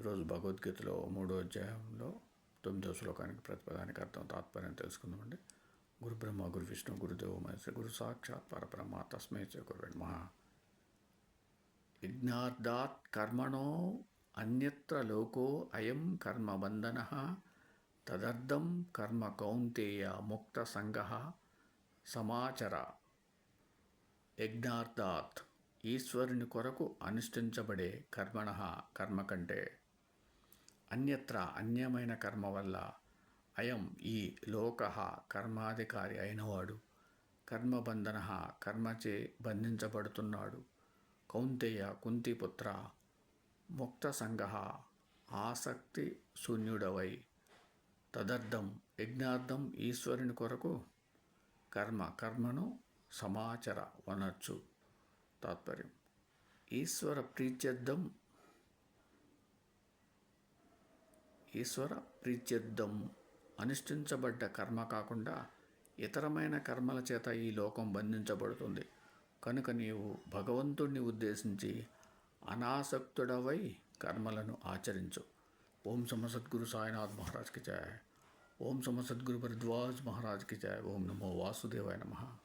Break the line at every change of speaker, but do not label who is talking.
ఈరోజు భగవద్గీతలో 3వ అధ్యాయంలో 9వ శ్లోకానికి ప్రతిపదానికి అర్థం తాత్పర్యం తెలుసుకుందామండి. గురు బ్రహ్మ గురు విష్ణు గురుదేవో మహేశ్వర గురు సాక్షాత్ పరబ్రహ్మ తస్మై శ్రీ గురువే నమః. యజ్ఞార్థాత్ కర్మణో అన్యత్ర లోకో అయం కర్మబంధనః తదర్థం కర్మ కౌంతేయ ముక్త సంగః సమాచర. యజ్ఞార్థాత్ ఈశ్వరుని కొరకు అనుష్ఠించబడే కర్మణ కర్మ కంటే అన్యత్ర అన్యమైన కర్మ వల్ల అయం ఈ లోక కర్మాధికారి అయినవాడు కర్మబంధన కర్మచే బంధించబడుతున్నాడు. కౌంతేయ కుంతిపుత్ర ముక్త సంగ ఆసక్తి శూన్యుడవై తదర్థం యజ్ఞార్థం ఈశ్వరుని కొరకు కర్మను సమాచర వనర్చు. తాత్పర్యం: ఈశ్వర ప్రీత్యర్థం అనుష్ఠించబడ్డ కర్మ కాకుండా ఇతరమైన కర్మల చేత ఈ లోకం బంధించబడుతుంది. కనుక నీవు భగవంతుడిని ఉద్దేశించి అనాసక్తుడవై కర్మలను ఆచరించు. ఓం సమ సద్గురు సాయినాథ్ మహారాజ్కి జయ. ఓం సమ సద్గురు భరద్వాజ్ మహారాజ్కి జయ. ఓం నమో వాసుదేవాయ నమః.